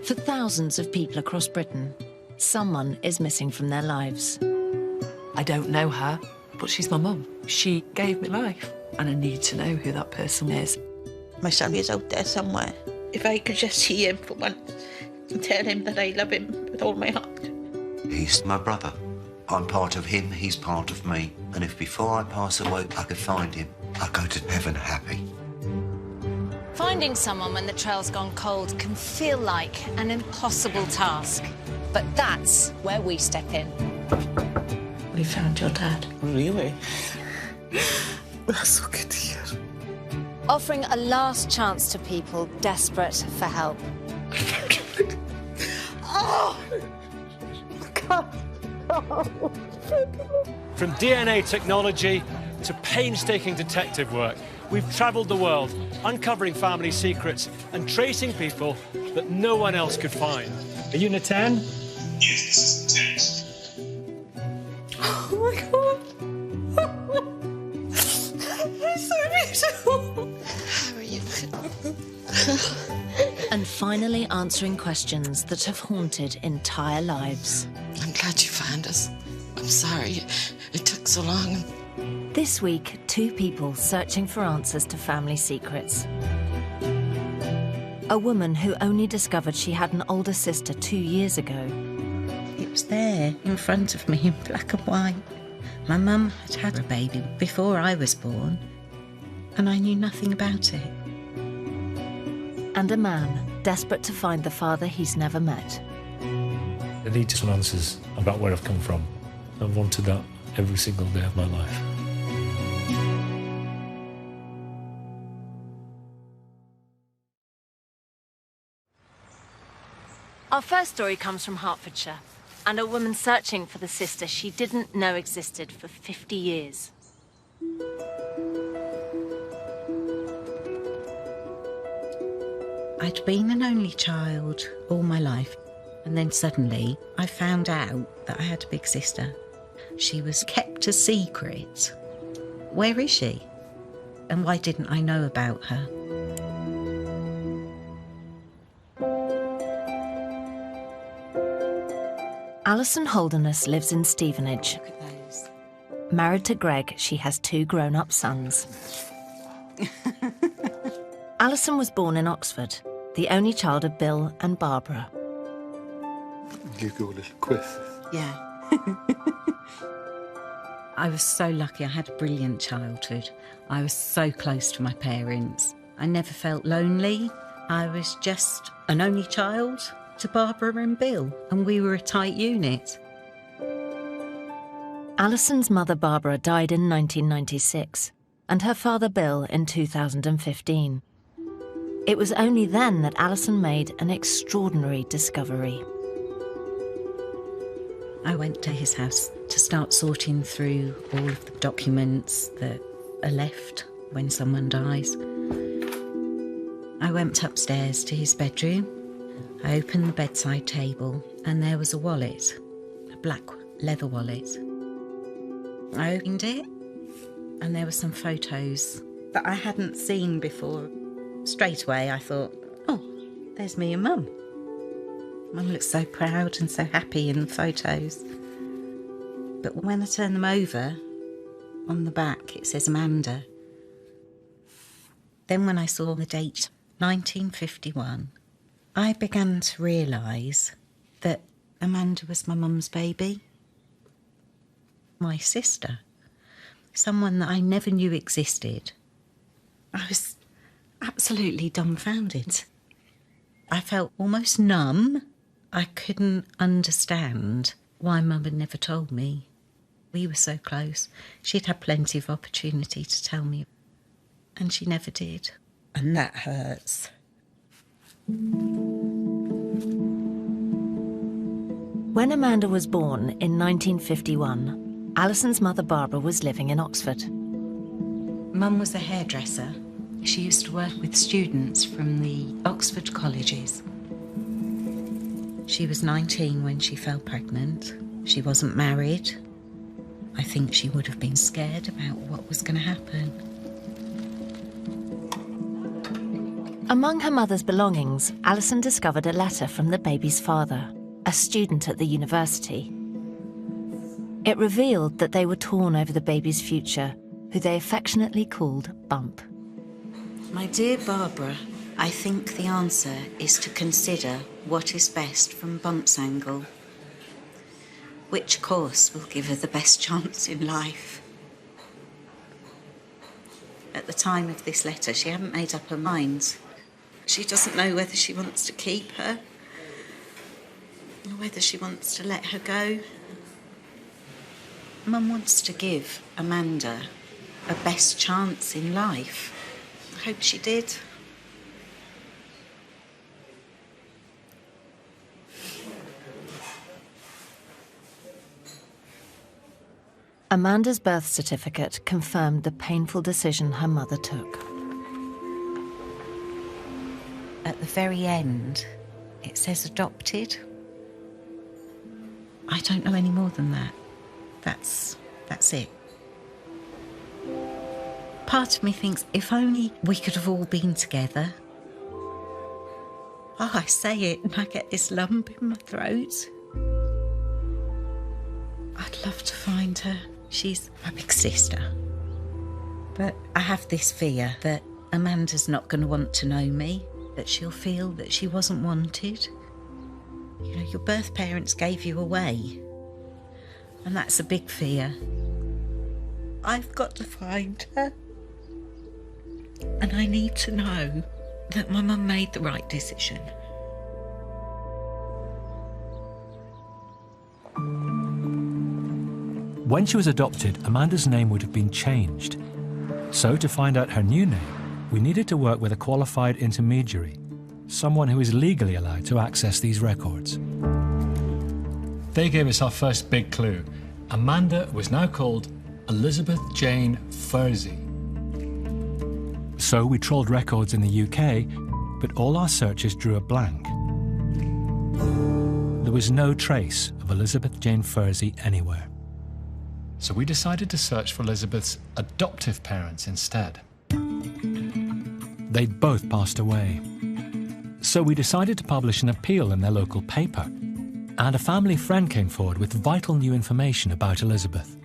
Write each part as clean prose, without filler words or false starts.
For thousands of people across Britain, someone is missing from their lives. I don't know her, but she's my mum. She gave me life, and I need to know who that person is. My son is out there somewhere. If I could just see him for once and tell him that I love him with all my heart. He's my brother. I'm part of him, he's part of me. And if before I pass away I could find him, I'd go to heaven happy. Finding someone when the trail's gone cold can feel like an impossible task. But that's where we step in. We found your dad. Really? That's so good to hear. Offering a last chance to people desperate for help. Oh! God. Oh. From DNA technology to painstaking detective work, we've travelled the world, uncovering family secrets and tracing people that no one else could find. Are you in a 10? Yes, this is a 10. Oh my God. It's so beautiful. How are you? And finally answering questions that have haunted entire lives. I'm glad you found us. I'm sorry it took so long. This week, 2 people searching for answers to family secrets. A woman who only discovered she had an older sister 2 years ago. It was there in front of me in black and white. My mum had had a baby before I was born, and I knew nothing about it. And a man desperate to find the father he's never met. I need some answers about where I've come from. I've wanted that every single day of my life. Our first story comes from Hertfordshire, and a woman searching for the sister she didn't know existed for 50 years. I'd been an only child all my life, and then suddenly I found out that I had a big sister. She was kept a secret. Where is she? And why didn't I know about her? Alison Holderness lives in Stevenage. Married to Greg, she has 2 grown-up sons. Alison was born in Oxford, the only child of Bill and Barbara. You go a little quiz. Yeah. I was so lucky. I had a brilliant childhood. I was so close to my parents. I never felt lonely. I was just an only child to Barbara and Bill, and we were a tight unit. Alison's mother Barbara died in 1996, and her father Bill in 2015. It was only then that Alison made an extraordinary discovery. I went to his house to start sorting through all of the documents that are left when someone dies. I went upstairs to his bedroom. I opened the bedside table and there was a wallet, a black leather wallet. I opened it and there were some photos that I hadn't seen before. Straight away I thought, oh, there's me and Mum. Mum looks so proud and so happy in the photos. But when I turn them over, on the back it says Amanda. Then when I saw the date, 1951, I began to realise that Amanda was my mum's baby. My sister. Someone that I never knew existed. I was absolutely dumbfounded. I felt almost numb. I couldn't understand why Mum had never told me. We were so close. She'd had plenty of opportunity to tell me, and she never did. And that hurts. When Amanda was born in 1951, Alison's mother Barbara was living in Oxford. Mum was a hairdresser. She used to work with students from the Oxford colleges. She was 19 when she fell pregnant. She wasn't married. I think she would have been scared about what was going to happen. Among her mother's belongings, Alison discovered a letter from the baby's father, a student at the university. It revealed that they were torn over the baby's future, who they affectionately called Bump. My dear Barbara, I think the answer is to consider what is best from Bump's angle. Which course will give her the best chance in life? At the time of this letter, she hadn't made up her mind. She doesn't know whether she wants to keep her or whether she wants to let her go. Mum wants to give Amanda a best chance in life. I hope she did. Amanda's birth certificate confirmed the painful decision her mother took. At the very end, it says adopted. I don't know any more than that. That's it. Part of me thinks if only we could have all been together. Oh, I say it and I get this lump in my throat. I'd love to find her. She's my big sister. But I have this fear that Amanda's not going to want to know me, that she'll feel that she wasn't wanted. You know, your birth parents gave you away. And that's a big fear. I've got to find her. And I need to know that my mum made the right decision. When she was adopted, Amanda's name would have been changed. So to find out her new name, we needed to work with a qualified intermediary, someone who is legally allowed to access these records. They gave us our first big clue. Amanda was now called Elizabeth Jane Fursey. So we trawled records in the UK, but all our searches drew a blank. There was no trace of Elizabeth Jane Fursey anywhere. So we decided to search for Elizabeth's adoptive parents instead. They'd both passed away. So we decided to publish an appeal in their local paper. And a family friend came forward with vital new information about Elizabeth.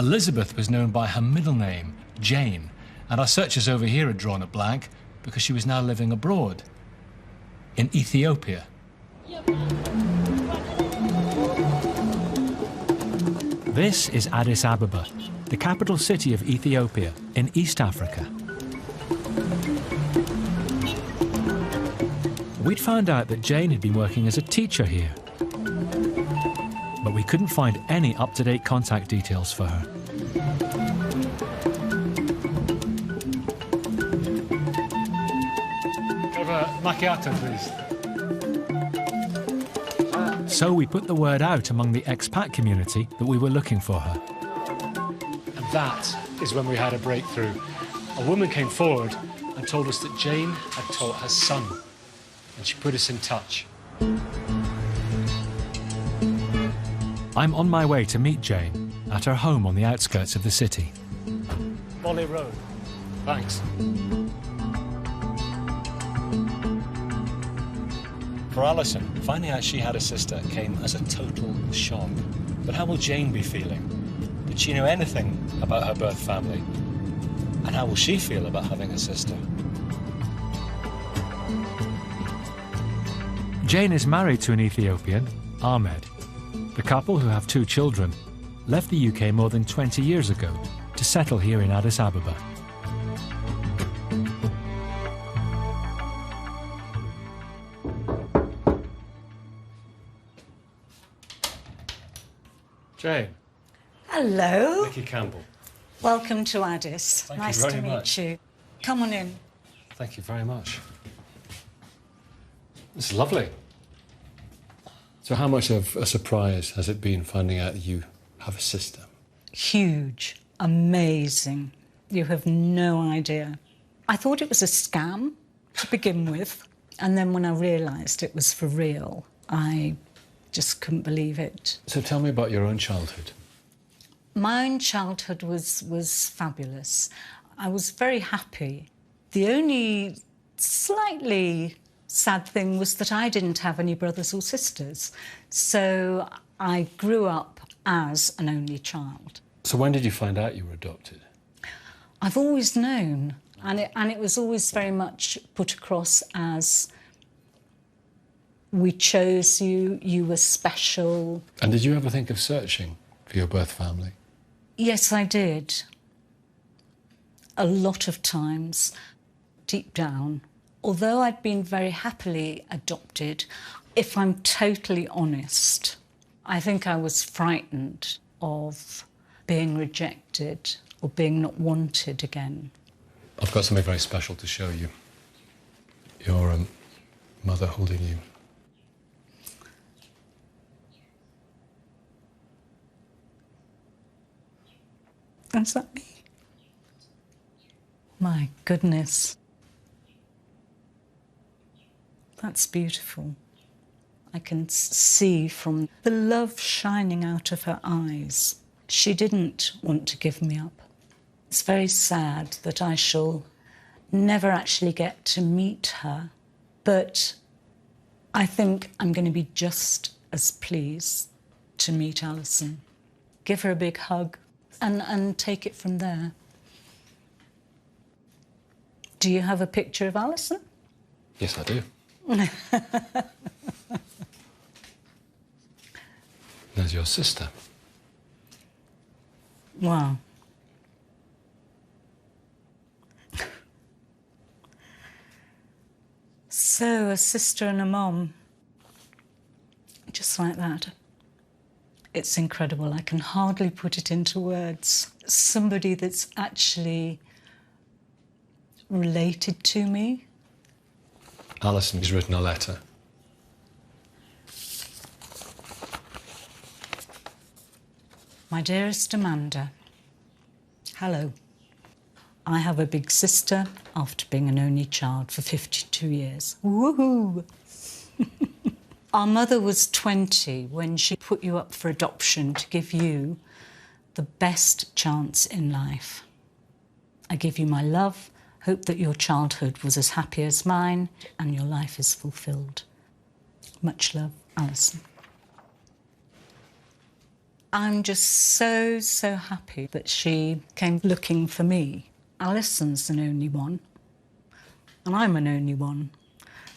Elizabeth was known by her middle name, Jane, and our searchers over here had drawn a blank because she was now living abroad, in Ethiopia. This is Addis Ababa, the capital city of Ethiopia in East Africa. We'd found out that Jane had been working as a teacher here, but we couldn't find any up-to-date contact details for her. Have a macchiato, please. So we put the word out among the expat community that we were looking for her. And that is when we had a breakthrough. A woman came forward and told us that Jane had taught her son, and she put us in touch. I'm on my way to meet Jane at her home on the outskirts of the city. Bolly Road. Thanks. For Alison, finding out she had a sister came as a total shock. But how will Jane be feeling? Did she know anything about her birth family? And how will she feel about having a sister? Jane is married to an Ethiopian, Ahmed. The couple, who have 2 children, left the UK more than 20 years ago to settle here in Addis Ababa. Jane. Hello. Nicky Campbell. Welcome to Addis. Thank nice you to very meet much. you. Come on in. Thank you very much. It's lovely. So how much of a surprise has it been finding out that you have a sister? Huge. Amazing. You have no idea. I thought it was a scam to begin with. And then when I realised it was for real, I just couldn't believe it. So tell me about your own childhood. My own childhood was fabulous. I was very happy. The only slightly sad thing was that I didn't have any brothers or sisters. So I grew up as an only child. So when did you find out you were adopted? I've always known, and it was always very much put across as we chose you, you were special. And did you ever think of searching for your birth family? Yes, I did. A lot of times, deep down. Although I'd been very happily adopted, if I'm totally honest, I think I was frightened of being rejected or being not wanted again. I've got something very special to show you. Your mother holding you. Is that me? My goodness. That's beautiful. I can see from the love shining out of her eyes. She didn't want to give me up. It's very sad that I shall never actually get to meet her, but I think I'm going to be just as pleased to meet Alison. Give her a big hug and take it from there. Do you have a picture of Alison? Yes, I do. There's your sister. Wow. So, a sister and a mom. Just like that. It's incredible. I can hardly put it into words. Somebody that's actually related to me. Alison has written a letter. My dearest Amanda, hello. I have a big sister after being an only child for 52 years. Woohoo! Our mother was 20 when she put you up for adoption to give you the best chance in life. I give you my love, hope that your childhood was as happy as mine and your life is fulfilled. Much love, Alison. I'm just so, so happy that she came looking for me. Alison's an only one, and I'm an only one.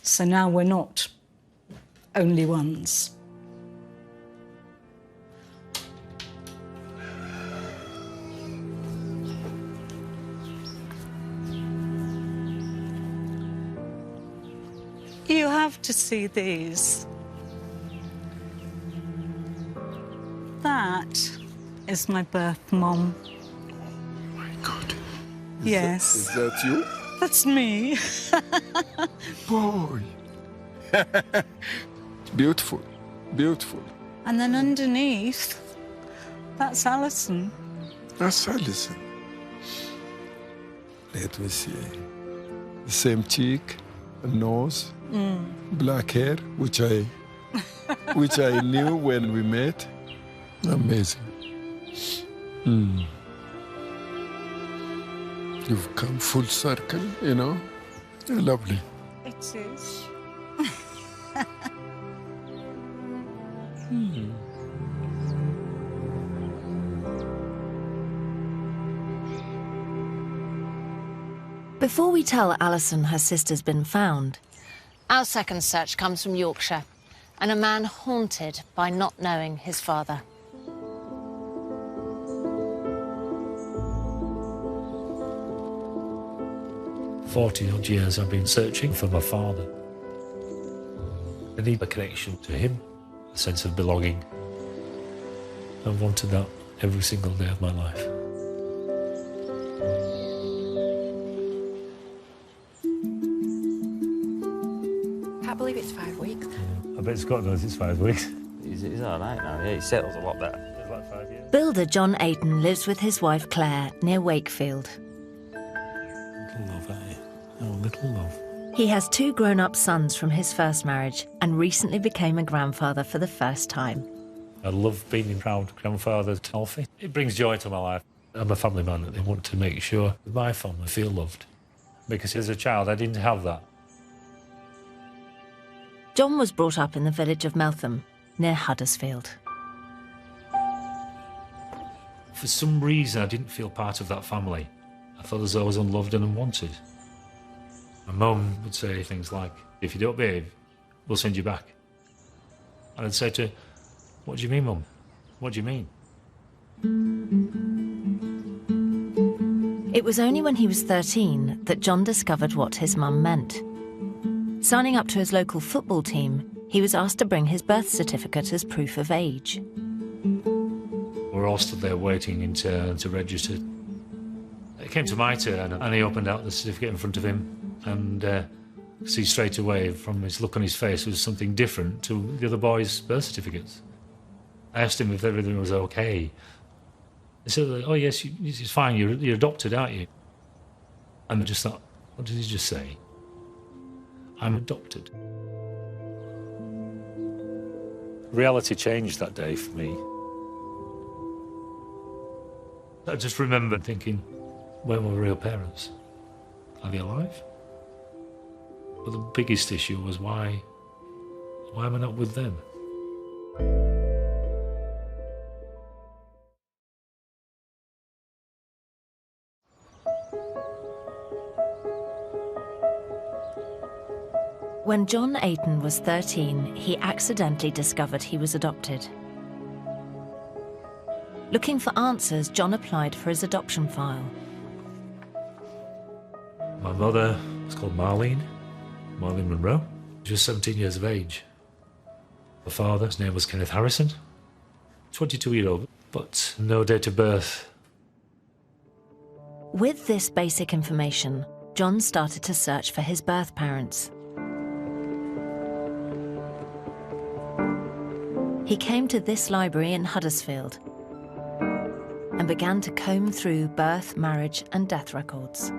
So now we're not only ones. You have to see these. That is my birth mom. Oh my God. Yes. Is that you? That's me. Boy. Beautiful. Beautiful. And then underneath, that's Alison. That's Alison. Let me see. The same cheek, nose, black hair, which I knew when we met. Amazing. You've come full circle, you know? Lovely. It is. Before we tell Alison her sister's been found, Our second search comes from Yorkshire, and a man haunted by not knowing his father. For 40-odd years I've been searching for my father. I need a connection to him, a sense of belonging. I've wanted that every single day of my life. Can't believe it's 5 weeks. I bet Scott knows it's 5 weeks. He's all right now, yeah, he settles a lot better. It's like 5 years. builder John Aiton lives with his wife Clare near Wakefield. Little love, eh? Oh, little love. He has 2 grown-up sons from his first marriage and recently became a grandfather for the first time. I love being a proud grandfather to Alfie. It brings joy to my life. I'm a family man, and I want to make sure that my family feel loved. Because as a child, I didn't have that. John was brought up in the village of Meltham, near Huddersfield. For some reason, I didn't feel part of that family. I felt as though I was unloved and unwanted. My mum would say things like, if you don't behave, we'll send you back. And I'd say to her, what do you mean, Mum? What do you mean? It was only when he was 13 that John discovered what his mum meant. Signing up to his local football team, he was asked to bring his birth certificate as proof of age. We're all stood there waiting in turn to register. It came to my turn, and he opened out the certificate in front of him, and see straight away from his look on his face was something different to the other boys' birth certificates. I asked him if everything was okay. He said, oh yes, it's fine, you're adopted, aren't you? And I just thought, what did he just say? I'm adopted. Reality changed that day for me. I just remember thinking, where were my real parents? Are they alive? But the biggest issue was why am I not with them? When John Ayton was 13, he accidentally discovered he was adopted. Looking for answers, John applied for his adoption file. My mother was called Marlene Monroe. She was 17 years of age. My father's name was Kenneth Harrison, 22-year-old, but no date of birth. With this basic information, John started to search for his birth parents. He came to this library in Huddersfield and began to comb through birth, marriage, and death records.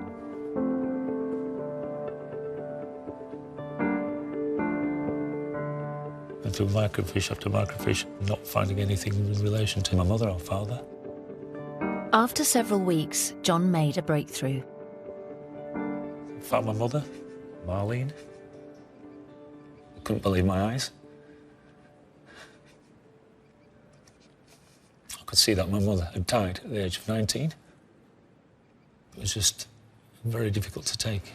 And through microfiche after microfiche, not finding anything in relation to my mother or father. After several weeks, John made a breakthrough. Found my mother, Marlene. I couldn't believe my eyes. I could see that my mother had died at the age of 19. It was just very difficult to take.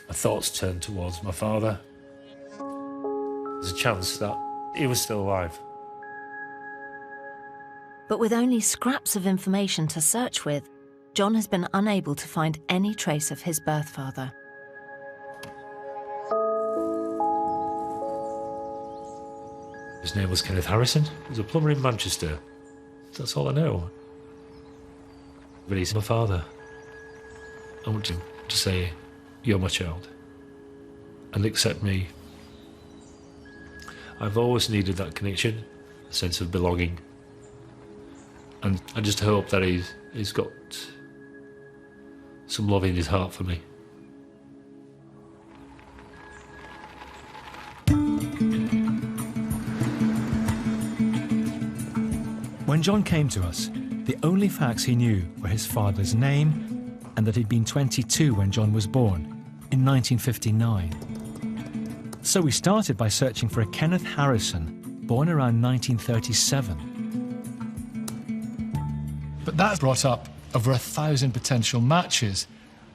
My thoughts turned towards my father. There's a chance that he was still alive. But with only scraps of information to search with, John has been unable to find any trace of his birth father. His name was Kenneth Harrison. He was a plumber in Manchester. That's all I know. But he's my father. I want him to say, you're my child, and accept me. I've always needed that connection, a sense of belonging. And I just hope that he's got some love in his heart for me. When John came to us, the only facts he knew were his father's name and that he'd been 22 when John was born, in 1959. So we started by searching for a Kenneth Harrison, born around 1937. But that brought up over 1,000 potential matches.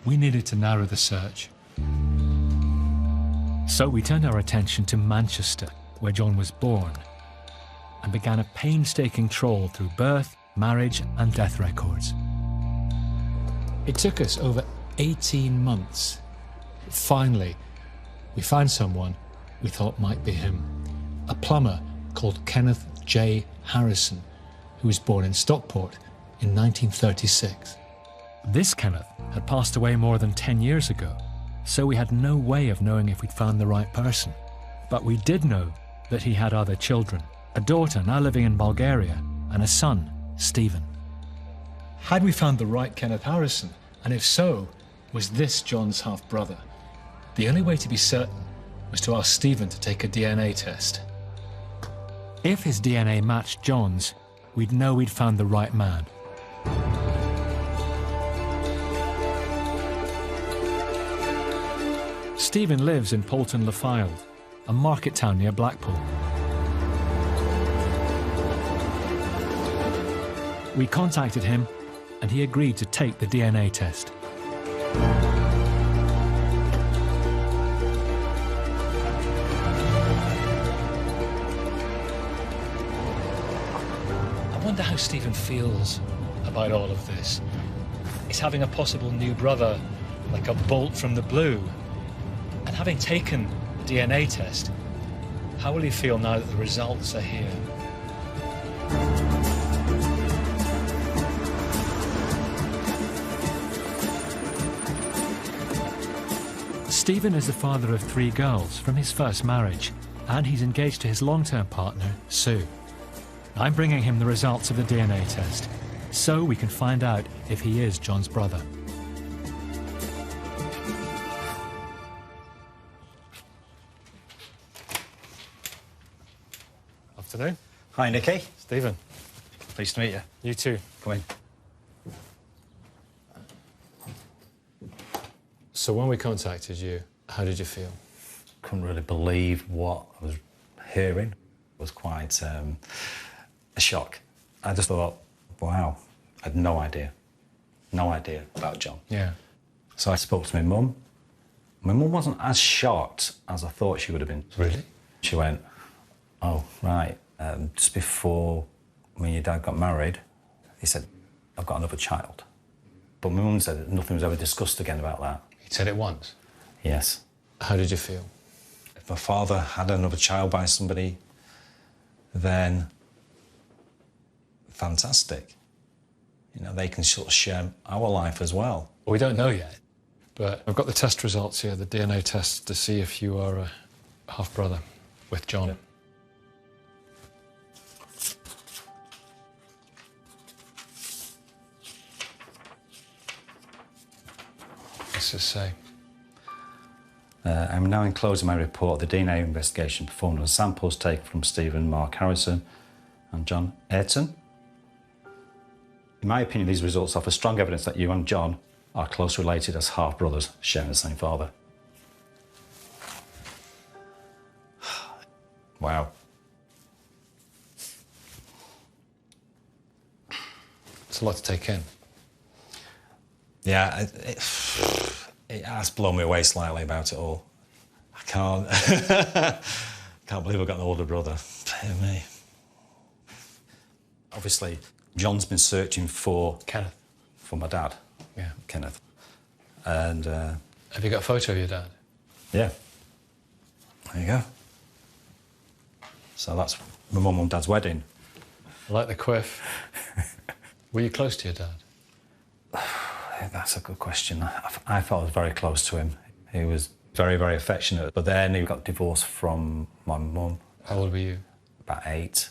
We needed to narrow the search. So we turned our attention to Manchester, where John was born, and began a painstaking trawl through birth, marriage, and death records. It took us over 18 months. Finally, we found someone we thought might be him. A plumber called Kenneth J. Harrison, who was born in Stockport in 1936. This Kenneth had passed away more than 10 years ago, so we had no way of knowing if we'd found the right person. But we did know that he had other children, a daughter now living in Bulgaria, and a son, Stephen. Had we found the right Kenneth Harrison? And if so, was this John's half-brother? The only way to be certain was to ask Stephen to take a DNA test. If his DNA matched John's, we'd know we'd found the right man. Stephen lives in Poulton-le-Fylde, a market town near Blackpool. We contacted him and he agreed to take the DNA test. I wonder how Stephen feels about all of this. He's having a possible new brother like a bolt from the blue. And having taken the DNA test, how will he feel now that the results are here? Stephen is the father of 3 girls from his first marriage, and he's engaged to his long-term partner, Sue. I'm bringing him the results of the DNA test, so we can find out if he is John's brother. Afternoon. Hi, Nicky. Stephen. Pleased to meet you. You too. Come in. So when we contacted you, how did you feel? Couldn't really believe what I was hearing. It was quite a shock. I just thought, wow, I had no idea about John. Yeah. So I spoke to my mum. My mum wasn't as shocked as I thought she would have been. Really? She went, oh, right. Just before when your dad got married, he said, I've got another child. But my mum said that nothing was ever discussed again about that. He said it once? Yes. How did you feel? If my father had another child by somebody, then fantastic. You know, they can sort of share our life as well. Well, we don't know yet, but I've got the test results here, the DNA test, to see if you are a half-brother with John. What's this say? I'm now enclosing my report, the DNA investigation performed on samples taken from Stephen Mark Harrison and John Ayrton. In my opinion, these results offer strong evidence that you and John are close related as half-brothers sharing the same father. Wow. It's a lot to take in. Yeah, it has blown me away slightly about it all. I can't believe I've got an older brother. Dear me. Obviously, John's been searching for Kenneth, for my dad. Yeah, Kenneth. And have you got a photo of your dad? Yeah. There you go. So that's my mum and dad's wedding. I like the quiff. Were you close to your dad? That's a good question. I felt I was very close to him. He was very, very affectionate. But then he got divorced from my mum. How old were you? About 8.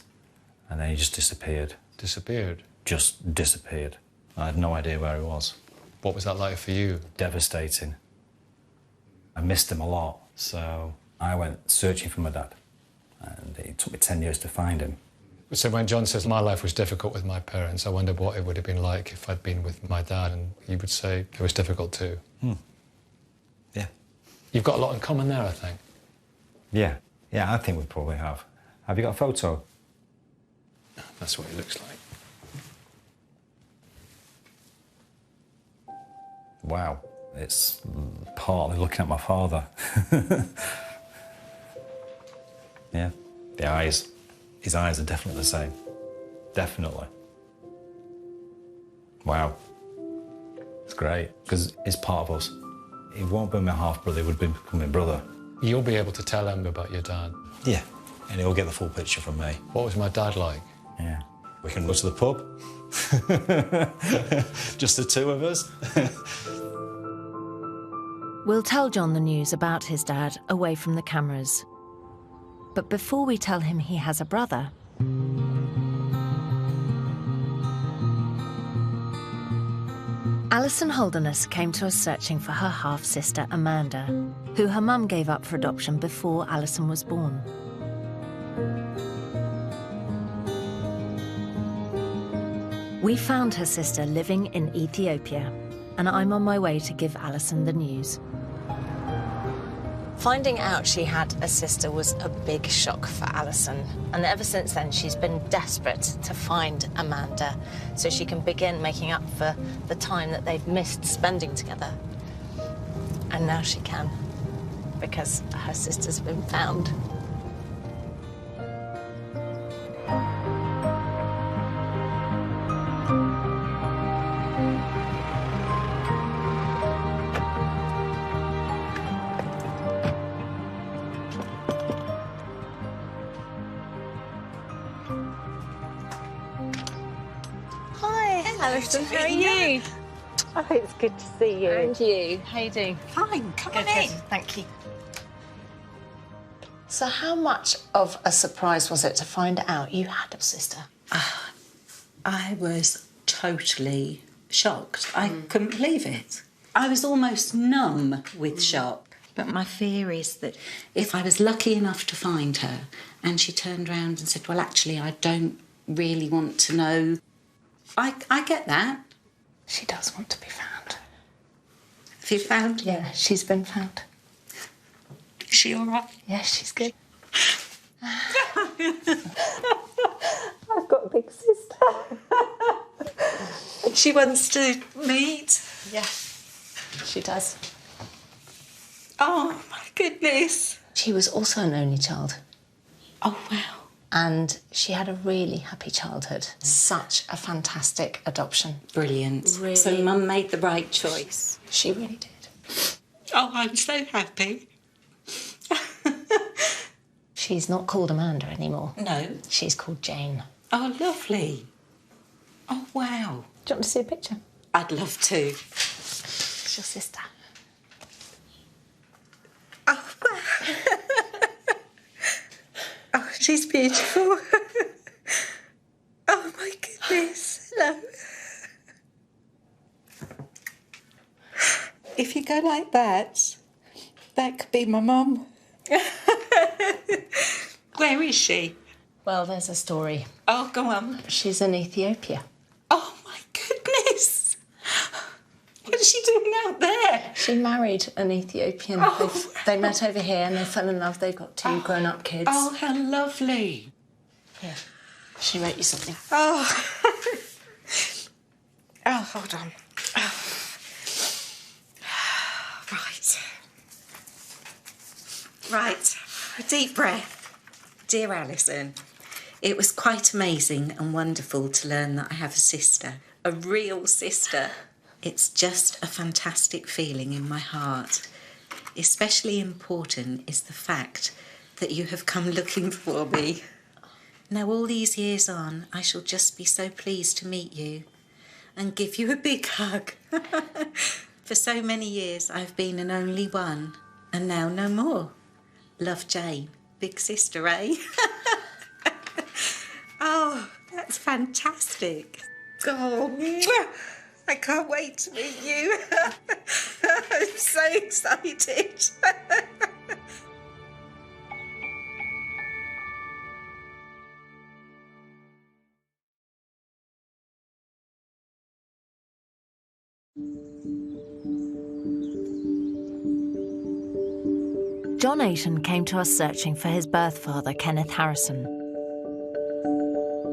And then he just disappeared. Disappeared? Just disappeared. I had no idea where he was. What was that like for you? Devastating. I missed him a lot. So I went searching for my dad. And it took me 10 years to find him. So when John says my life was difficult with my parents, I wonder what it would have been like if I'd been with my dad, and you would say it was difficult too. Yeah. You've got a lot in common there, I think. Yeah. Yeah, I think we probably have. Have you got a photo? That's what he looks like. Wow. It's partly looking at my father. Yeah. The eyes. His eyes are definitely the same. Definitely. Wow. It's great, because he's part of us. He won't be my half-brother, he would become my brother. You'll be able to tell him about your dad. Yeah, and he'll get the full picture from me. What was my dad like? Yeah. We can go to the pub. Just the two of us. We'll tell John the news about his dad away from the cameras. But before we tell him he has a brother, Alison Holderness came to us searching for her half-sister Amanda, who her mum gave up for adoption before Alison was born. We found her sister living in Ethiopia, and I'm on my way to give Alison the news. Finding out she had a sister was a big shock for Alison, and ever since then she's been desperate to find Amanda so she can begin making up for the time that they've missed spending together. And now she can, because her sister's been found. Alison, how are you? Oh, it's good to see you. And you? How you doing? Fine, come on Good, in. thank you. So how much of a surprise was it to find out you had a sister? I was totally shocked. I couldn't believe it. I was almost numb with shock. But my fear is that if I was lucky enough to find her and she turned around and said, well, actually, I don't really want to know. I get that. She does want to be found. Have you found her? Yeah, she's been found. Is she all right? Yeah, she's good. I've got a big sister. And she wants to meet. Yeah, she does. Oh, my goodness. She was also an only child. Oh, wow. And she had a really happy childhood. Such a fantastic adoption. Brilliant. Really. So Mum made the right choice. She really did. Oh, I'm so happy. She's not called Amanda anymore. No. She's called Jane. Oh, lovely. Oh, wow. Do you want to see a picture? I'd love to. It's your sister. Oh, wow. Oh, she's beautiful. Oh, my goodness. Hello. If you go like that, that could be my mum. Where is she? Well, there's a story. Oh, go on. She's in Ethiopia. Oh, my goodness. What is she doing out there? She married an Ethiopian. Oh. They met over here and they fell in love. They've got two grown-up kids. Oh, how lovely. Here, she wrote you something. Oh. Oh, hold on. Oh. Right. Right. A deep breath. Dear Alison, it was quite amazing and wonderful to learn that I have a sister, a real sister. It's just a fantastic feeling in my heart. Especially important is the fact that you have come looking for me. Now, all these years on, I shall just be so pleased to meet you and give you a big hug. For so many years, I've been an only one, and now no more. Love, Jane. Big sister, eh? Oh, that's fantastic. Oh, I can't wait to meet you. I'm so excited. John Ayton came to us searching for his birth father, Kenneth Harrison.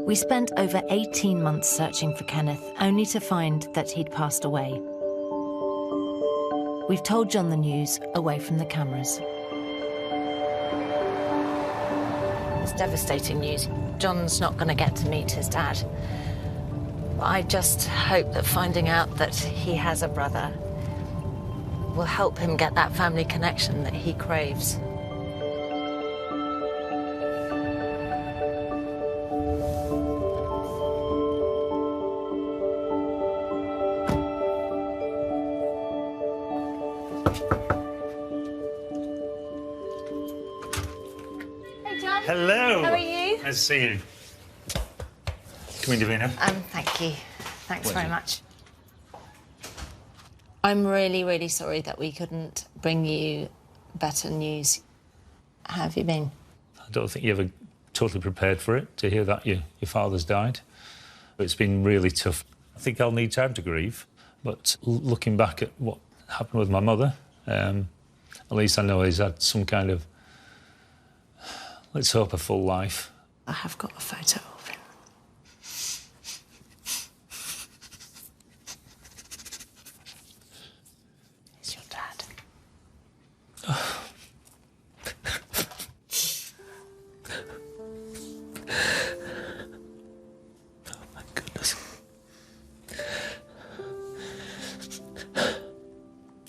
We spent over 18 months searching for Kenneth, only to find that he'd passed away. We've told John the news away from the cameras. It's devastating news. John's not going to get to meet his dad. I just hope that finding out that he has a brother will help him get that family connection that he craves. Hey, John. Hello. How are you? Nice to see you. Come in, Davina. Thank you. Thanks Pleasure. very much. I'm really, really sorry that we couldn't bring you better news. How have you been? I don't think you're ever totally prepared for it, to hear that your father's died. It's been really tough. I think I'll need time to grieve, but looking back at what happened with my mother, At least I know he's had some kind of, let's hope, a full life. I have got a photo of him. It's your dad.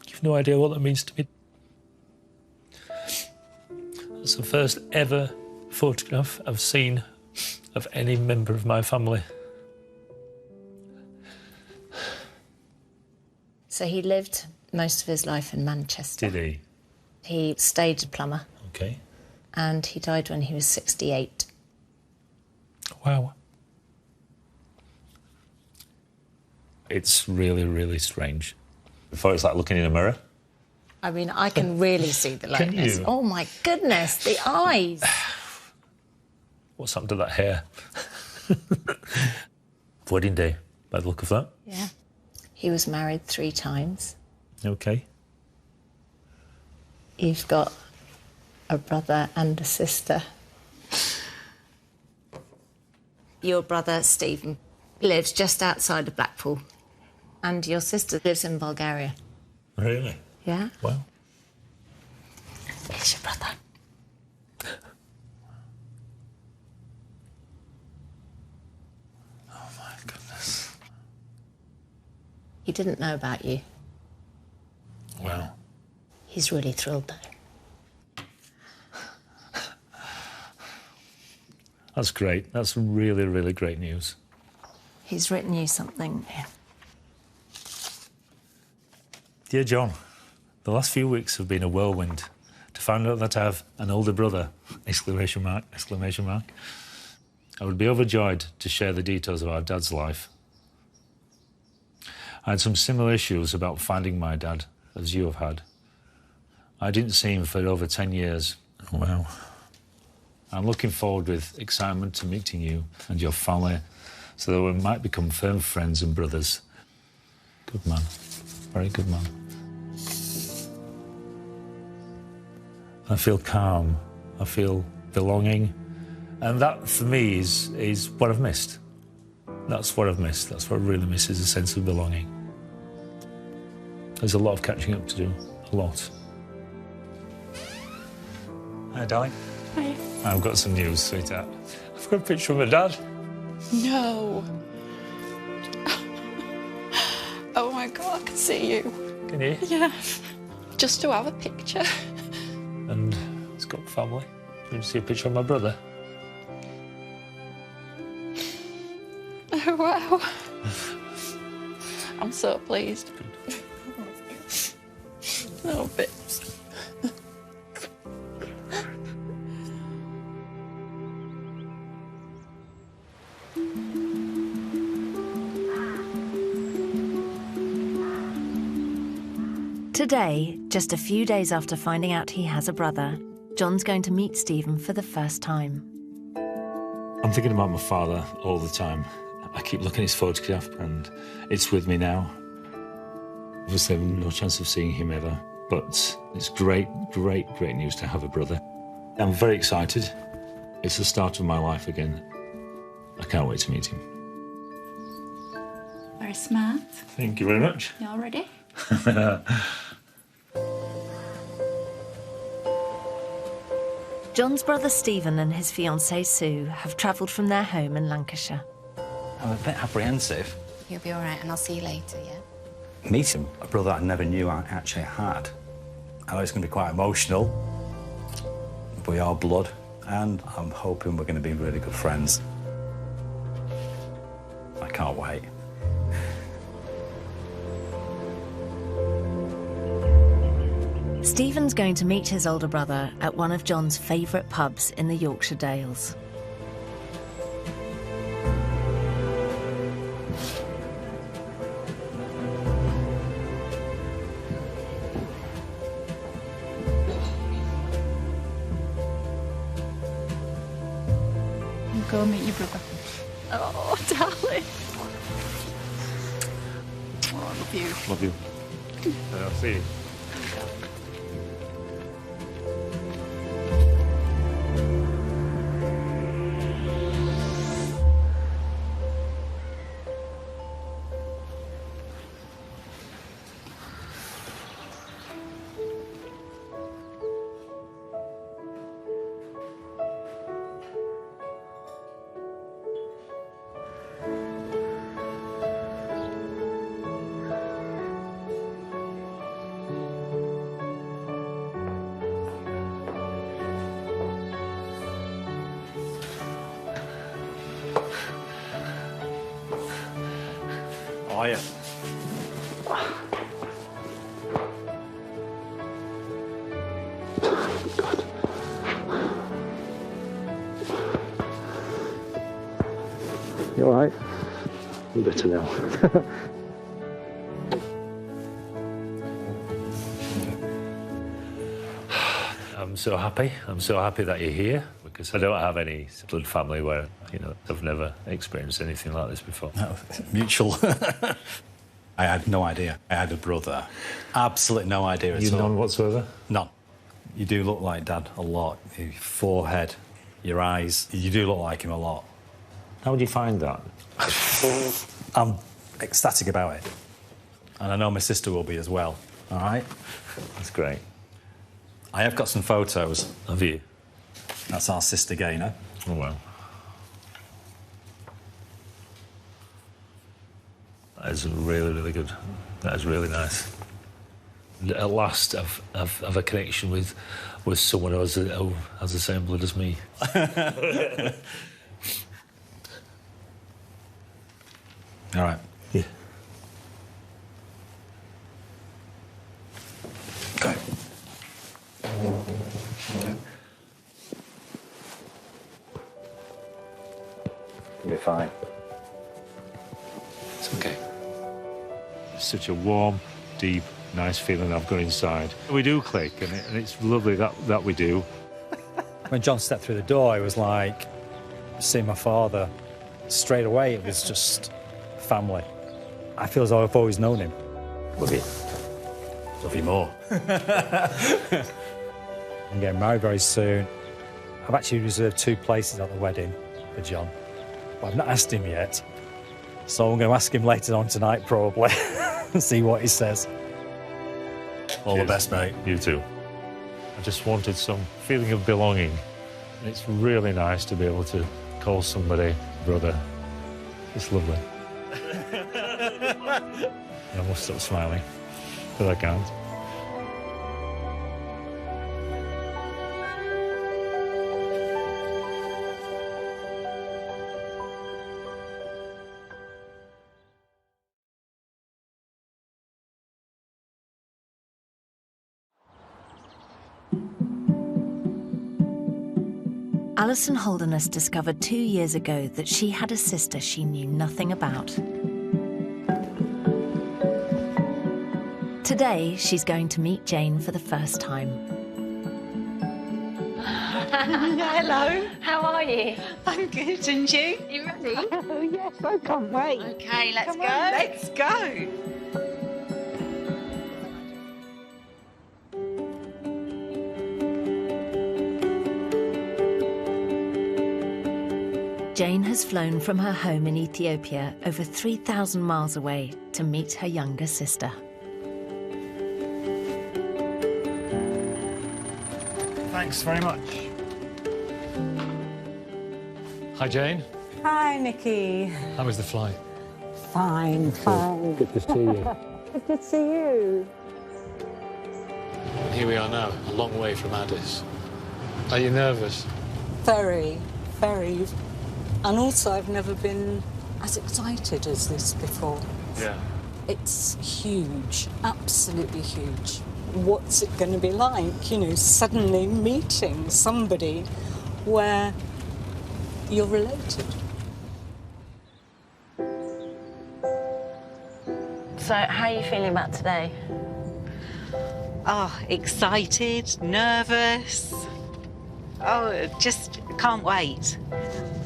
You've no idea what that means to me. It's the first ever photograph I've seen of any member of my family. So he lived most of his life in Manchester. Did he? He stayed a plumber. Okay. And he died when he was 68. Wow. It's really, really strange. Before it's like looking in a mirror. I mean, I can really see the Can likeness. you? Oh, my goodness, the eyes. What's happened to that hair? Wedding day, by the look of that. Yeah. He was married 3 times. Okay. You've got a brother and a sister. Your brother, Stephen, lives just outside of Blackpool. And your sister lives in Bulgaria. Really? Yeah? Wow. Here's your brother. Oh, my goodness. He didn't know about you. Wow. He's really thrilled, though. That's great. That's really, really great news. He's written you something. Dear John, the last few weeks have been a whirlwind. To find out that I have an older brother, exclamation mark. I would be overjoyed to share the details of our dad's life. I had some similar issues about finding my dad, as you have had. I didn't see him for over 10 years. Oh, wow. I'm looking forward with excitement to meeting you and your family so that we might become firm friends and brothers. Good man. Very good man. I feel calm. I feel belonging. And that, for me, is what I've missed. That's what I've missed. That's what I really miss, is a sense of belonging. There's a lot of catching up to do. A lot. Hi, darling. Hi. I've got some news, sweetheart. I've got a picture of my dad. No. Oh my God, I can see you. Can you? Yeah. Just to have a picture. And he's got family. You see a picture of my brother? Oh, wow. I'm so pleased. Oh, bits. Today, just a few days after finding out he has a brother, John's going to meet Stephen for the first time. I'm thinking about my father all the time. I keep looking at his photograph and it's with me now. Obviously, I have no chance of seeing him ever, but it's great, great, great news to have a brother. I'm very excited. It's the start of my life again. I can't wait to meet him. Very smart. Thank you very much. You all ready? John's brother Stephen and his fiancée Sue have travelled from their home in Lancashire. I'm a bit apprehensive. You'll be all right, and I'll see you later, yeah? Meeting a brother I never knew I actually had. I know it's going to be quite emotional. We are blood, and I'm hoping we're going to be really good friends. I can't wait. Stephen's going to meet his older brother at one of John's favourite pubs in the Yorkshire Dales. Go meet your brother. Oh, darling. Oh, I love you. Love you. I'll see you. How are you? You all right? I'm better now. I'm so happy. I'm so happy that you're here because I don't have any blood family where, you know, I've never experienced anything like this before. No, mutual. I had no idea. I had a brother. Absolutely no idea at all. None whatsoever? None. You do look like Dad a lot. Your forehead, your eyes. You do look like him a lot. How would you find that? I'm ecstatic about it. And I know my sister will be as well. All right? That's great. I have got some photos. Have you? That's our sister Gaynor. Oh, wow. That is really, really good. That is really nice. At last, I've a connection with someone who has the same blood as me. All right. Yeah. Go. You'll be fine. It's okay. It's such a warm, deep, nice feeling I've got inside. We do click, and it's lovely that we do. When John stepped through the door, it was like seeing my father straight away. It was just family. I feel as though I've always known him. Love you. Love you more. I'm getting married very soon. I've actually reserved 2 places at the wedding for John, but I've not asked him yet. So I'm going to ask him later on tonight, probably, and see what he says. All the best, mate. You too. I just wanted some feeling of belonging. And it's really nice to be able to call somebody brother. It's lovely. I must stop smiling, but I can't. Alison Holderness discovered 2 years ago that she had a sister she knew nothing about. Today, she's going to meet Jane for the first time. Hello. How are you? I'm good, and you? You ready? Oh, yes, I can't wait. Okay, let's Come go. on, let's go. Jane has flown from her home in Ethiopia over 3,000 miles away to meet her younger sister. Thanks very much. Hi, Jane. Hi, Nicky. How was the flight? Fine, fine. Good to see you. Good to see you. Here we are now, a long way from Addis. Are you nervous? Very, very. And also, I've never been as excited as this before. Yeah. It's huge, absolutely huge. What's it going to be like, you know, suddenly meeting somebody where you're related? So, how are you feeling about today? Oh, excited, nervous. Oh, just can't wait.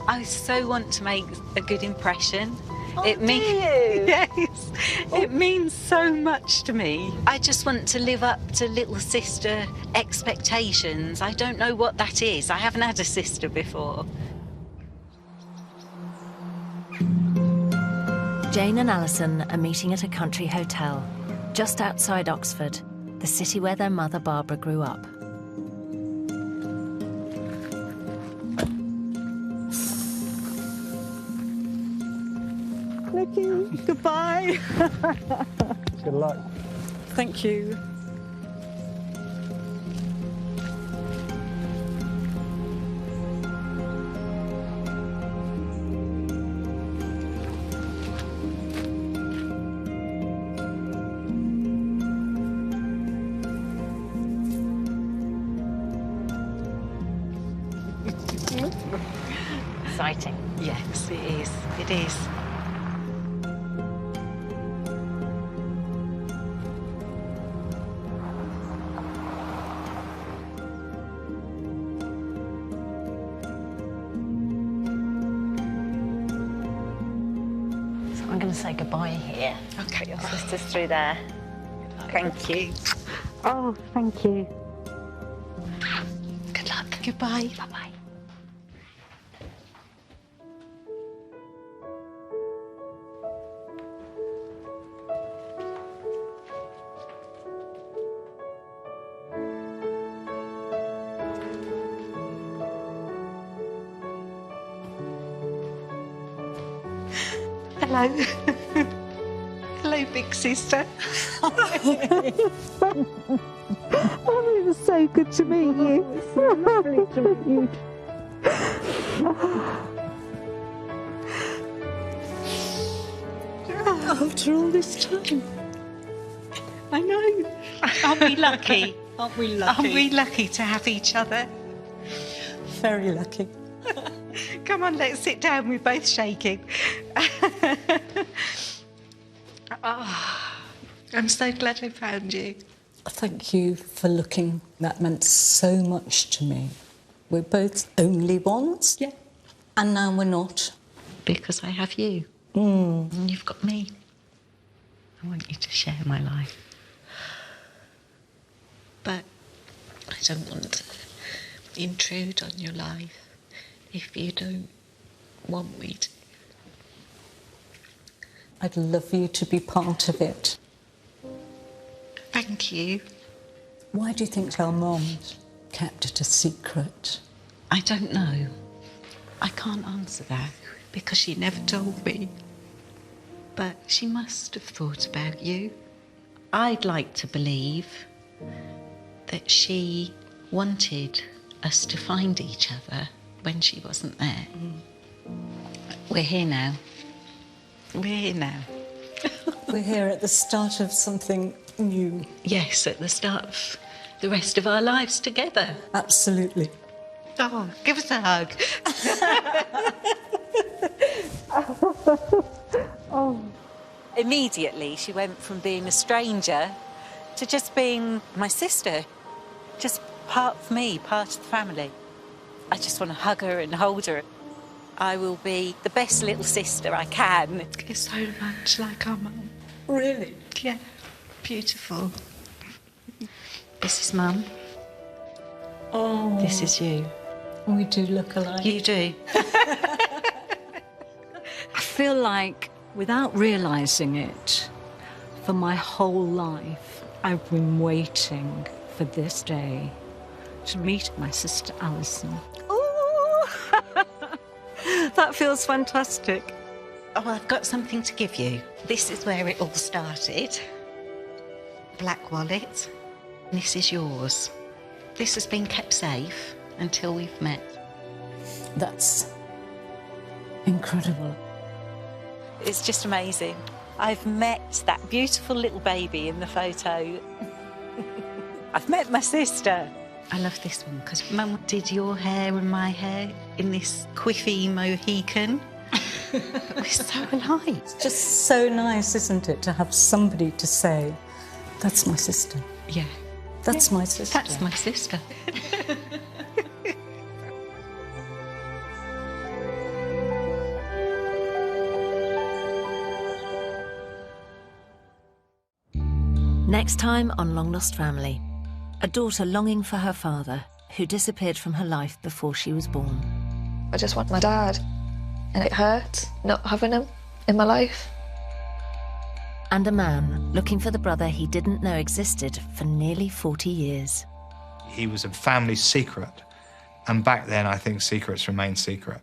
I so want to make a good impression. Oh, do you? Yes, it means so much to me. I just want to live up to little sister expectations. I don't know what that is. I haven't had a sister before. Jane and Alison are meeting at a country hotel just outside Oxford, the city where their mother Barbara grew up. Nicky, goodbye. Good luck. Thank you. Exciting. Yes, it is. It is. So I'm going to say goodbye here. Okay. Your sister's through there. Thank you. Oh, thank you. Good luck. Goodbye. Bye-bye. Hello. Hello, big sister. Oh, it was so good to meet you. It's so lovely to meet you. After all this time. I know. Aren't we lucky? Aren't we lucky? Aren't we lucky to have each other? Very lucky. Come on, let's sit down. We're both shaking. Oh, I'm so glad I found you. Thank you for looking. That meant so much to me. We're both only ones. Yeah. And now we're not. Because I have you. And you've got me. I want you to share my life. But I don't want to intrude on your life if you don't want me to. I'd love you to be part of it. Thank you. Why do you think our mum kept it a secret? I don't know. I can't answer that because she never told me. But she must have thought about you. I'd like to believe that she wanted us to find each other when she wasn't there. We're here now. We're here now. We're here at the start of something new. Yes, at the start of the rest of our lives together. Absolutely. Oh, give us a hug. Oh. Immediately, she went from being a stranger to just being my sister. Just part of me, part of the family. I just want to hug her and hold her. I will be the best little sister I can. It's so much like our mum. Really? Yeah. Beautiful. This is Mum. Oh. This is you. We do look alike. You do. I feel like, without realising it, for my whole life, I've been waiting for this day to meet my sister Alison. That feels fantastic. Oh, I've got something to give you. This is where it all started. Black wallet. This is yours. This has been kept safe until we've met. That's incredible. It's just amazing. I've met that beautiful little baby in the photo. I've met my sister. I love this one because Mum did your hair and my hair in this quiffy Mohican. We're so alike. It's just so nice, isn't it, to have somebody to say, that's my sister. Yeah. That's my sister. That's my sister. Next time on Long Lost Family, a daughter longing for her father who disappeared from her life before she was born. I just want my dad, and it hurts not having him in my life. And a man looking for the brother he didn't know existed for nearly 40 years. He was a family secret, and back then I think secrets remained secret.